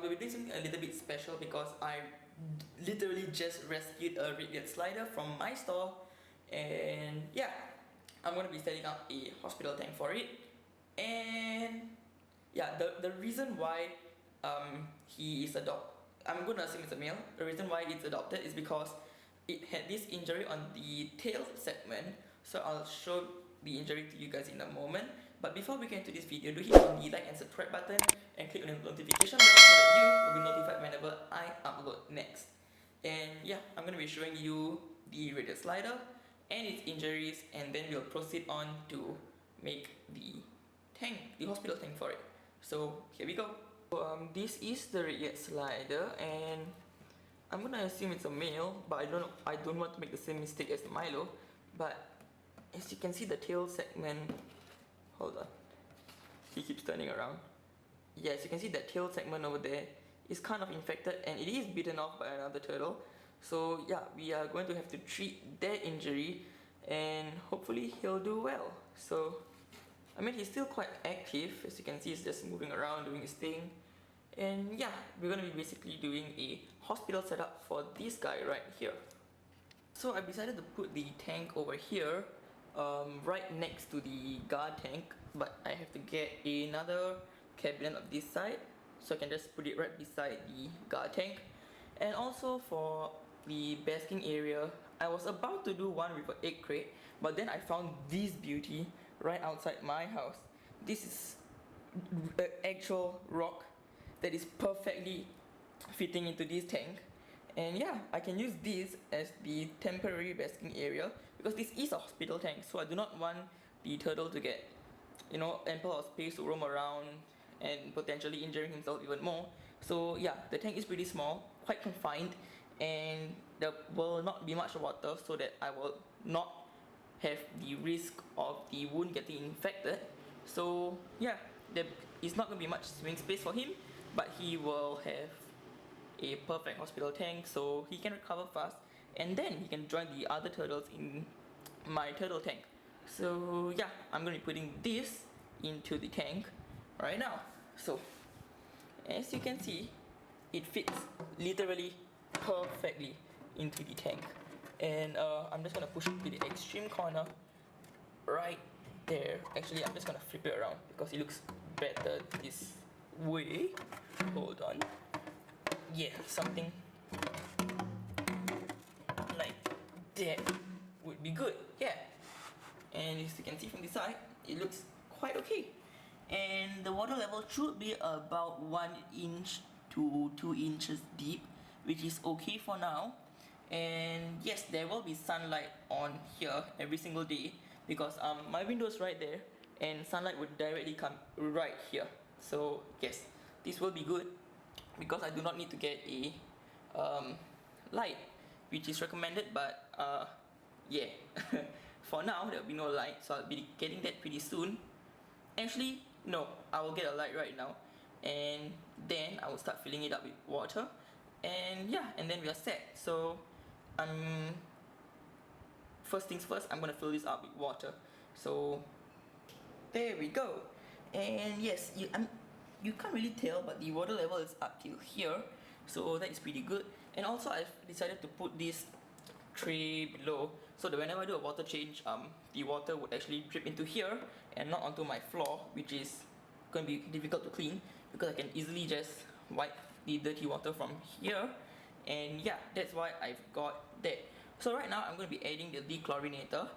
we'll be doing something a little bit special because I literally just rescued a Red Slider from my store, and yeah, I'm gonna be setting up a hospital tank for it. And yeah, the reason why he is I'm gonna assume it's a male. The reason why it's adopted is because it had this injury on the tail segment. So I'll show the injury to you guys in a moment. But before we get into this video, do hit on the like and subscribe button and click on the notification bell so that you will be notified whenever I upload next. And yeah, I'm gonna be showing you the Red Slider and its injuries, and then we'll proceed on to make the hospital tank for it. So here we go. So, this is the Red Slider, and I'm gonna assume it's a male, but I don't want to make the same mistake as the Milo. But as you can see, the tail segment, hold on, he keeps turning around. Yes, you can see that tail segment over there is kind of infected, and it is bitten off by another turtle. So yeah, we are going to have to treat that injury, and hopefully he'll do well. So I mean, he's still quite active. As you can see, he's just moving around doing his thing. And yeah, we're gonna be basically doing a hospital setup for this guy right here. So I decided to put the tank over here, right next to the guard tank, but I have to get another cabinet of this side, so I can just put it right beside the guard tank. And also for the basking area, I was about to do one with an egg crate, but then I found this beauty right outside my house. This is an actual rock that is perfectly fitting into this tank, and yeah, I can use this as the temporary basking area because this is a hospital tank, so I do not want the turtle to get, ample of space to roam around and potentially injuring himself even more. So yeah, the tank is pretty small, quite confined, and there will not be much water, so that I will not have the risk of the wound getting infected. So yeah, there is not going to be much swimming space for him, but he will have a perfect hospital tank, so he can recover fast, and then he can join the other turtles in my turtle tank. So yeah, I'm going to be putting this into the tank right now. So as you can see, it fits literally perfectly into the tank, and I'm just gonna push it to the extreme corner right there. Actually, I'm just gonna flip it around because it looks better this way. Hold on. Yeah, something like that would be good. Yeah, and as you can see from the side, it looks quite okay. And the water level should be about 1 inch to 2 inches deep, which is okay for now. And yes, there will be sunlight on here every single day because my window is right there, and sunlight would directly come right here. So yes, this will be good because I do not need to get a light, which is recommended, but yeah. For now there will be no light, so I'll be getting that pretty soon. Actually, no, I will get a light right now, and then I will start filling it up with water, and yeah, and then we are set. So first things first, I'm gonna fill this up with water. So there we go. And yes, you can't really tell, but the water level is up till here, so that is pretty good. And also I've decided to put this tray below, so that whenever I do a water change, the water would actually drip into here and not onto my floor, which is going to be difficult to clean because I can easily just wipe the dirty water from here. And yeah, that's why I've got that. So right now I'm going to be adding the dechlorinator,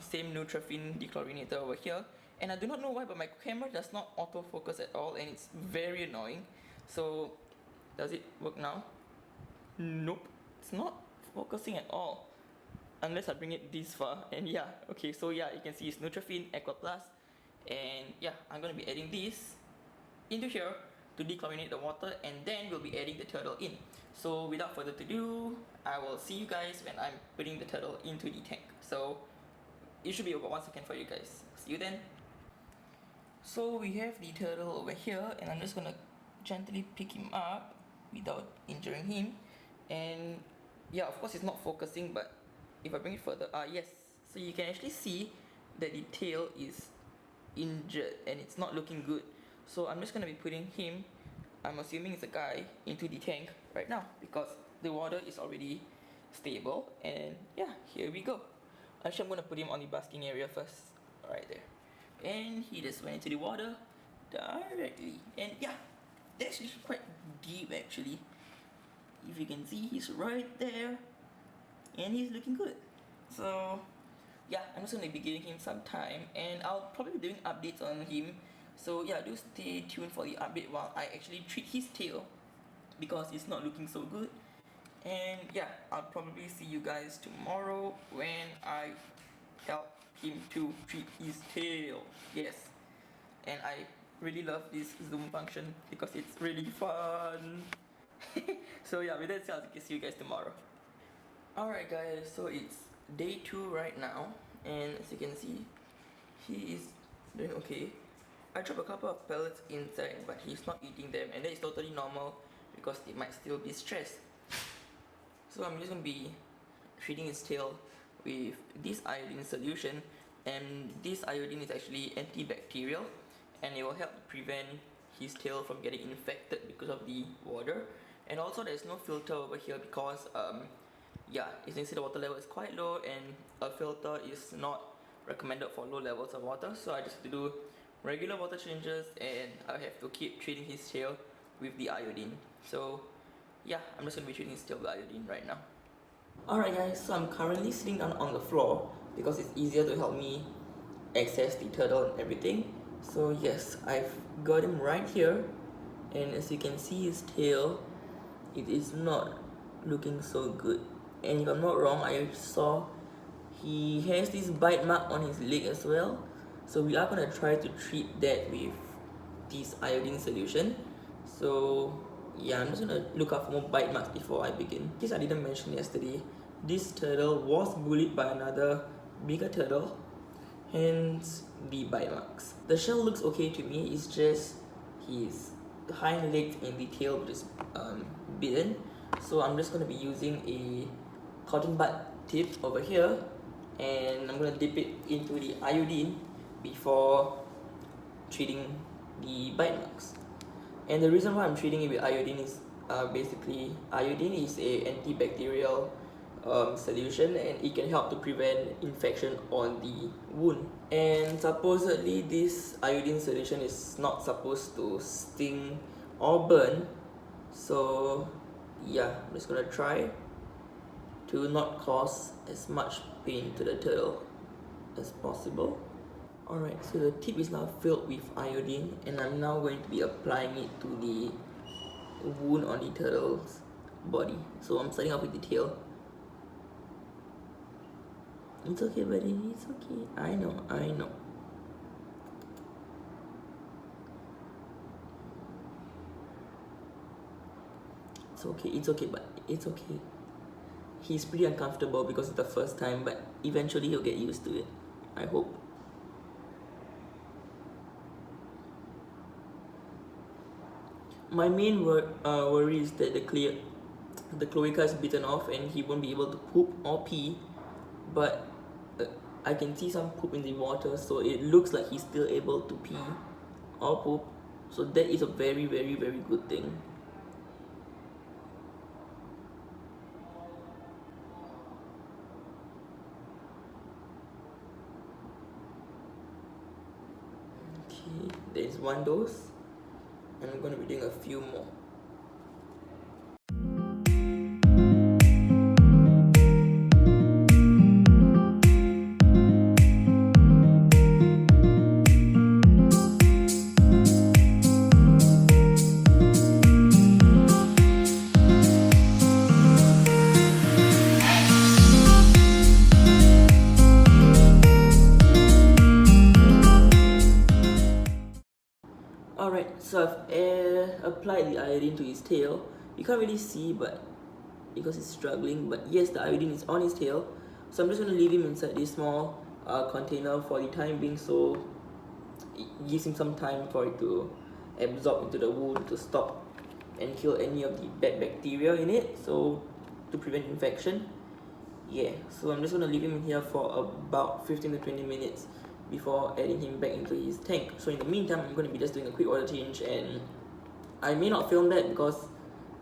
same Nutrafin dechlorinator over here. And I do not know why, but my camera does not autofocus at all, and it's very annoying. So does it work now? Nope, it's not focusing at all unless I bring it this far. And yeah, okay, so yeah, you can see it's Nutrafin Aqua Plus, and yeah, I'm going to be adding this into here to dechlorinate the water, and then we'll be adding the turtle in. So without further ado, I will see you guys when I'm putting the turtle into the tank. So it should be about 1 second for you guys. See you then. So we have the turtle over here, and I'm just gonna gently pick him up without injuring him. And yeah, of course it's not focusing, but if I bring it further, yes, so you can actually see that the tail is injured and it's not looking good. So I'm just gonna be putting him I'm assuming it's a guy, into the tank right now because the water is already stable. And yeah, here we go. Actually, I'm gonna put him on the basking area first, right there. And he just went into the water directly. And yeah, that's actually quite deep actually. If you can see, he's right there, and he's looking good. So yeah, I'm just gonna be giving him some time, and I'll probably be doing updates on him. So yeah, do stay tuned for the update while I actually treat his tail because it's not looking so good. And yeah, I'll probably see you guys tomorrow when I help him to treat his tail. Yes, and I really love this zoom function because it's really fun. So yeah, with that said, I'll see you guys tomorrow. Alright guys, so it's day 2 right now, and as you can see, he is doing okay. I dropped a couple of pellets inside, but he's not eating them, and that is totally normal because it might still be stressed. So I'm just gonna be treating his tail with this iodine solution, and this iodine is actually antibacterial, and it will help prevent his tail from getting infected because of the water. And also there's no filter over here because yeah, as you can see, the water level is quite low, and a filter is not recommended for low levels of water. So I just have to do regular water changes, and I have to keep treating his tail with the iodine. So yeah, I'm just gonna be treating his tail with iodine right now. Alright guys, so I'm currently sitting down on the floor because it's easier to help me access the turtle and everything. So yes, I've got him right here, and as you can see, his tail, it is not looking so good. And if I'm not wrong, I saw he has this bite mark on his leg as well. So we are gonna try to treat that with this iodine solution. So yeah, I'm just gonna look out for more bite marks before I begin. In case I didn't mention yesterday, this turtle was bullied by another bigger turtle, hence the bite marks. The shell looks okay to me, it's just his hind leg and the tail which is bitten. So I'm just gonna be using a cotton bud tip over here, and I'm gonna dip it into the iodine before treating the bite marks. And the reason why I'm treating it with iodine is basically iodine is a antibacterial solution, and it can help to prevent infection on the wound. And supposedly this iodine solution is not supposed to sting or burn. So yeah, I'm just gonna try to not cause as much pain to the turtle as possible. Alright, so the tip is now filled with iodine, and I'm now going to be applying it to the wound on the turtle's body. So I'm starting off with the tail. It's okay, buddy, it's okay. I know. It's okay, but it's okay. He's pretty uncomfortable because it's the first time, but eventually he'll get used to it, I hope. My main worry is that the cloaca is bitten off and he won't be able to poop or pee, but I can see some poop in the water, so it looks like he's still able to pee or poop, so that is a very, very, very good thing. Okay, there is one dose, and I'm going to be doing a few more. Alright, so I've applied the iodine to his tail. You can't really see, but because he's struggling, but yes, the iodine is on his tail. So I'm just going to leave him inside this small container for the time being, so it gives him some time for it to absorb into the wound to stop and kill any of the bad bacteria in it, so to prevent infection. Yeah, so I'm just going to leave him in here for about 15 to 20 minutes before adding him back into his tank. So in the meantime, I'm going to be just doing a quick oil change and I may not film that because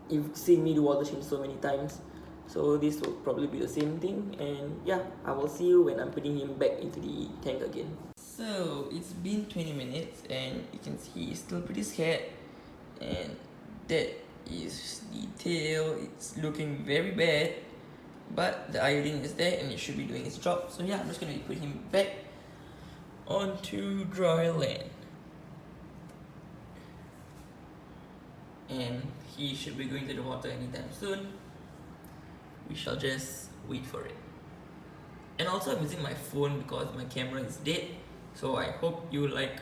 you've seen me do water change so many times. So this will probably be the same thing, and yeah, I will see you when I'm putting him back into the tank again. So it's been 20 minutes and you can see he's still pretty scared, and that is the tail. It's looking very bad, but the iodine is there and it should be doing its job. So yeah, I'm just gonna be putting him back onto dry land. And he should be going to the water anytime soon. We shall just wait for it. And also I'm using my phone because my camera is dead, so I hope you like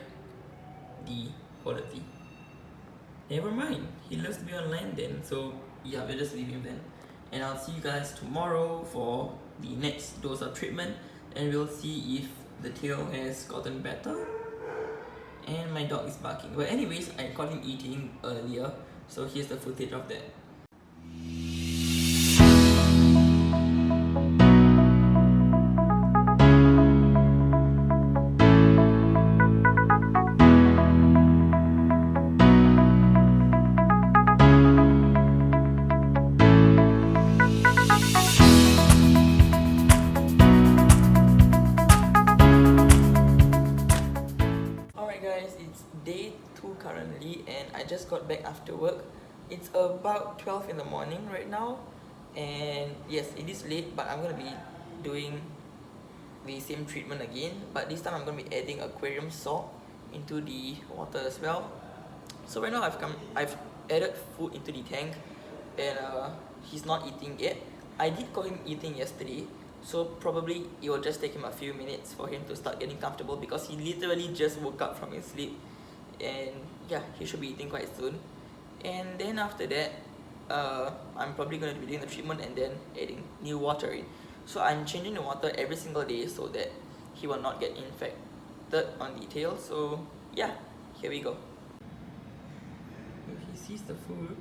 the quality. Never mind, he loves to be on land then, so yeah, we'll just leave him then. And I'll see you guys tomorrow for the next dose of treatment, and we'll see if the tail has gotten better. And my dog is barking. But anyways, I caught him eating earlier, so here's the footage of that. Alright guys, it's day 2 currently and I just got back after work. It's about 12 in the morning right now, and yes, it is late, but I'm gonna be doing the same treatment again, but this time I'm gonna be adding aquarium salt into the water as well. So right now I've added food into the tank, and he's not eating yet. I did call him eating yesterday, so probably it will just take him a few minutes for him to start getting comfortable because he literally just woke up from his sleep, and yeah, he should be eating quite soon. And then after that, I'm probably going to be doing the treatment and then adding new water in. So I'm changing the water every single day so that he will not get infected on the tail. So yeah, here we go. If he sees the food,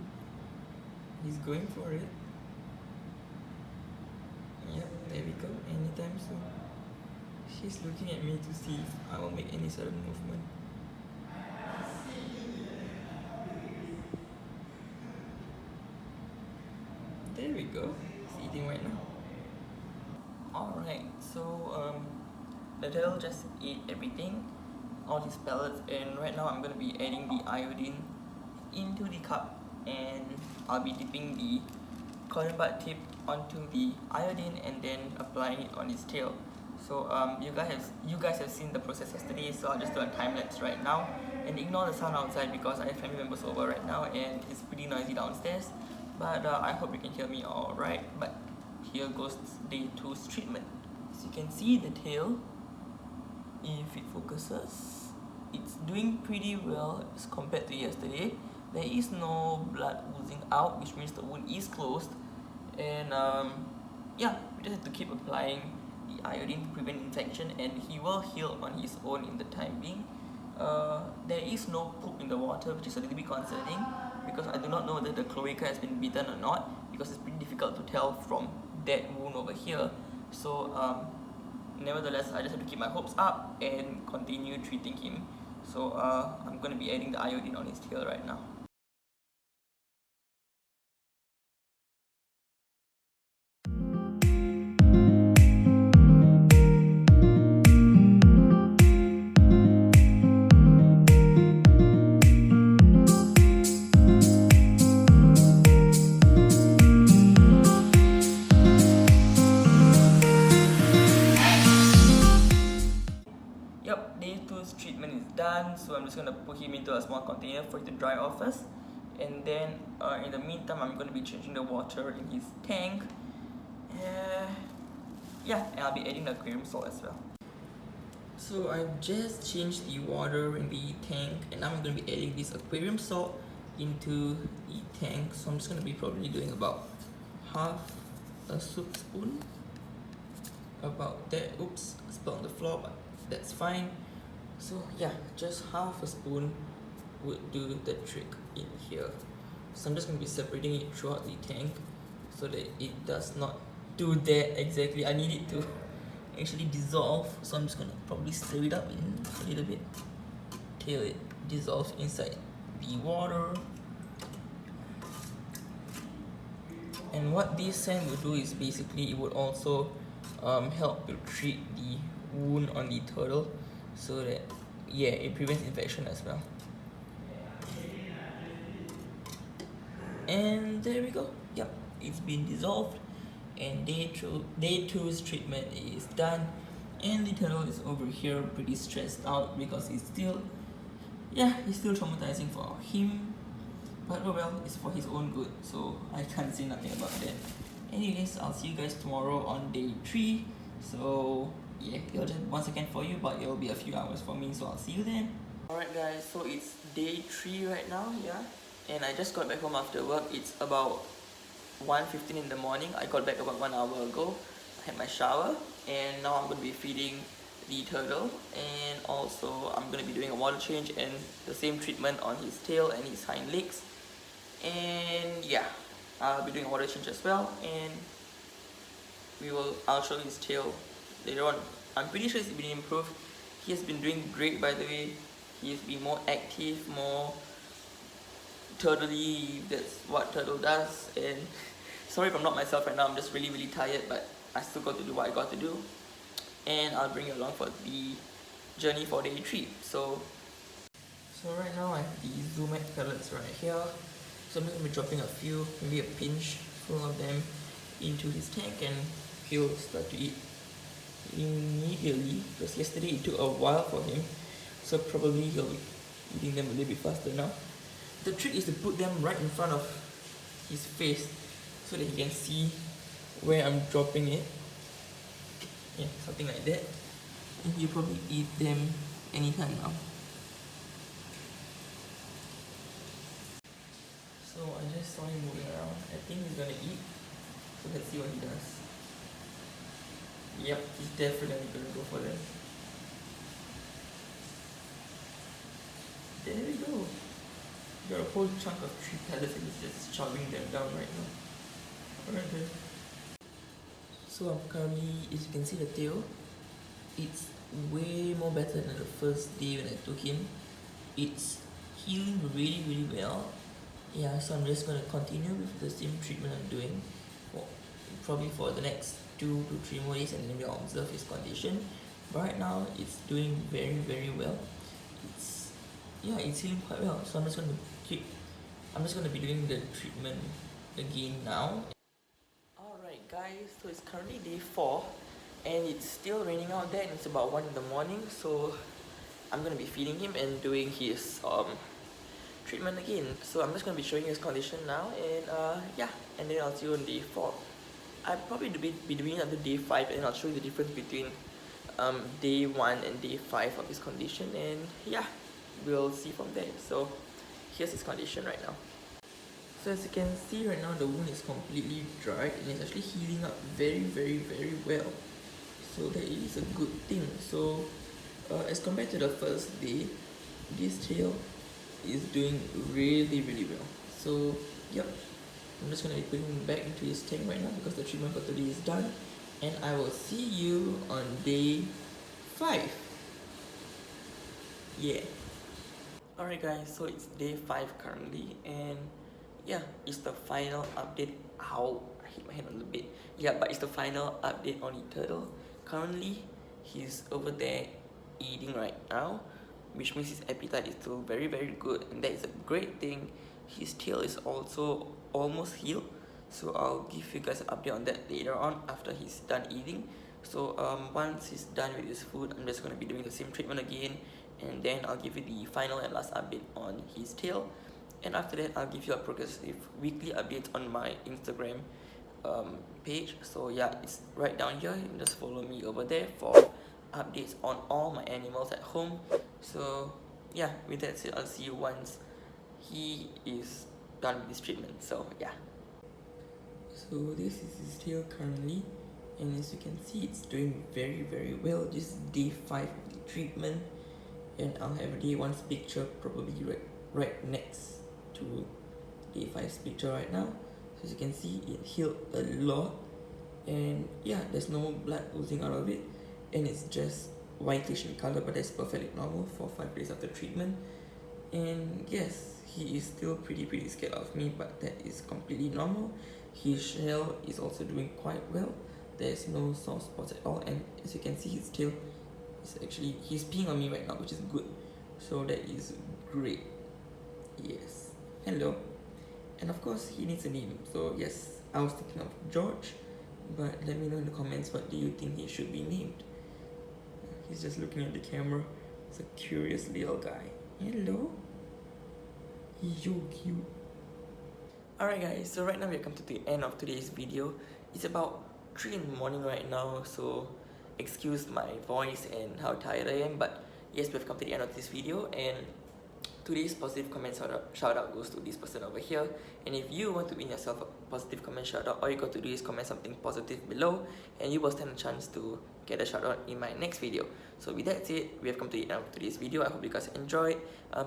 he's going for it. Yep, there we go, anytime soon. She's looking at me to see if I will make any sudden movement. There we go, he's eating right now. Alright, so the tail just ate everything, all his pellets, and right now I'm going to be adding the iodine into the cup, and I'll be dipping the cotton bud tip onto the iodine and then applying it on his tail. So you guys have seen the process yesterday, so I'll just do a time lapse right now, and ignore the sound outside because I have family members over right now and it's pretty noisy downstairs. But I hope you can hear me alright. But here goes day 2's treatment. As you can see, the tail, if it focuses, it's doing pretty well as compared to yesterday. There is no blood oozing out, which means the wound is closed. And yeah, we just have to keep applying the iodine to prevent infection, and he will heal on his own in the time being. There is no poop in the water, which is a little bit concerning because I do not know whether the cloaca has been bitten or not, because it's pretty difficult to tell from that wound over here. So nevertheless, I just have to keep my hopes up and continue treating him. So I'm going to be adding the iodine on his tail right now. Yep, day 2's treatment is done, so I'm just going to put him into a small container for it to dry off first. And then in the meantime, I'm going to be changing the water in his tank. Yeah, and I'll be adding the aquarium salt as well. So I've just changed the water in the tank, and now I'm going to be adding this aquarium salt into the tank. So I'm just going to be probably doing about half a soup spoon. About that. Oops, spilled on the floor, but that's fine. So yeah, just half a spoon would do the trick in here. So I'm just going to be separating it throughout the tank so that it does not do that exactly. I need it to actually dissolve, so I'm just going to probably stir it up in a little bit till it dissolves inside the water. And what this sand will do is basically it would also help to treat the wound on the turtle, so that yeah, it prevents infection as well. And there we go. Yep, it's been dissolved, and day two's treatment is done. And the turtle is over here pretty stressed out because it's still traumatizing for him. But oh well, it's for his own good, so I can't say nothing about that. Anyways, I'll see you guys tomorrow on day 3. So yeah, it'll just 1 second for you, but it'll be a few hours for me, so I'll see you then. Alright guys, so it's day 3 right now, yeah. And I just got back home after work. It's about 1:15 in the morning. I got back about 1 hour ago. I had my shower, and now I'm going to be feeding the turtle, and also I'm going to be doing a water change and the same treatment on his tail and his hind legs. And yeah, I'll be doing a water change as well, and I'll show you his tail later on. I'm pretty sure he's been improved. He has been doing great, by the way. He's been more active, more turtley. That's what turtle does. And sorry if I'm not myself right now. I'm just really tired, but I still got to do what I got to do, and I'll bring you along for the journey for day 3. So right now I have the Zumac pellets right here. So I'm just going to be dropping a few, maybe a pinch full of them into his tank, and he'll start to eat immediately, because yesterday it took a while for him, so probably he'll be eating them a little bit faster now. The trick is to put them right in front of his face so that he can see where I'm dropping it. Yeah, something like that. And he'll probably eat them anytime now. So I just saw him moving around. I think he's gonna eat. So let's see what he does. Yep, he's definitely gonna go for them. There we go. Got a whole chunk of 3 pellets and he's just shoving them down right now. Alright then. So I'm currently, as you can see the tail, it's way more better than the first day when I took him. It's healing really well. Yeah, so I'm just going to continue with the same treatment I'm doing probably for the next 2 to 3 more days, and then we'll observe his condition. But right now it's doing very well. It's healing quite well. So I'm just going to be doing the treatment again now. Alright guys, so it's currently day 4 and it's still raining out there, and it's about 1 in the morning. So I'm going to be feeding him and doing his treatment again. So I'm just going to be showing you his condition now, and yeah, and then I'll see you on day 4. I'll probably be doing it until day 5, and I'll show you the difference between day 1 and day 5 of his condition, and yeah, we'll see from there. So here's his condition right now. So as you can see right now, the wound is completely dry and it's actually healing up very well. So that is a good thing. So as compared to the first day, this tail is doing really well. So yep, I'm just gonna be putting him back into his tank right now because the treatment for today is done, and I will see you on day 5. Yeah. Alright guys, so it's day 5 currently, and yeah, it's the final update. Ow, I hit my hand a little bit. Yeah, but it's the final update on the turtle. Currently, he's over there eating right now, which means his appetite is still very good, and that is a great thing. His tail is also almost healed, so I'll give you guys an update on that later on after he's done eating. So once he's done with his food, I'm just going to be doing the same treatment again, and then I'll give you the final and last update on his tail. And after that, I'll give you a progressive weekly update on my Instagram page. So yeah, it's right down here. You can just follow me over there for updates on all my animals at home. So yeah, with that said, I'll see you once he is done with his treatment. So yeah. So this is his tail currently, and as you can see, it's doing very well. This is day 5 of the treatment, and I'll have day 1's picture probably right next to day 5's picture right now. So as you can see, it healed a lot, and yeah, there's no blood oozing out of it, and it's just whitish in color, but that's perfectly normal for 5 days after treatment. And yes, he is still pretty scared of me, but that is completely normal. His shell is also doing quite well. There's no soft spots at all, and as you can see, his tail is actually, he's peeing on me right now, which is good. So that is great. Yes. Hello. And of course, he needs a name. So yes, I was thinking of George, but let me know in the comments, what do you think he should be named? He's just looking at the camera. He's a curious little guy. Hello. He's so cute. Alright guys, so right now we have come to the end of today's video. It's about 3 in the morning right now, so excuse my voice and how tired I am, but yes, we've come to the end of this video, and today's positive comment shout out goes to this person over here. And if you want to win yourself a positive comment shout out, all you got to do is comment something positive below, and you will stand a chance to get a shout out in my next video. So with that said, we have come to the end of today's video. I hope you guys enjoyed.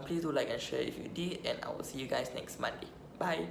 Please do like and share if you did, and I will see you guys next Monday. Bye.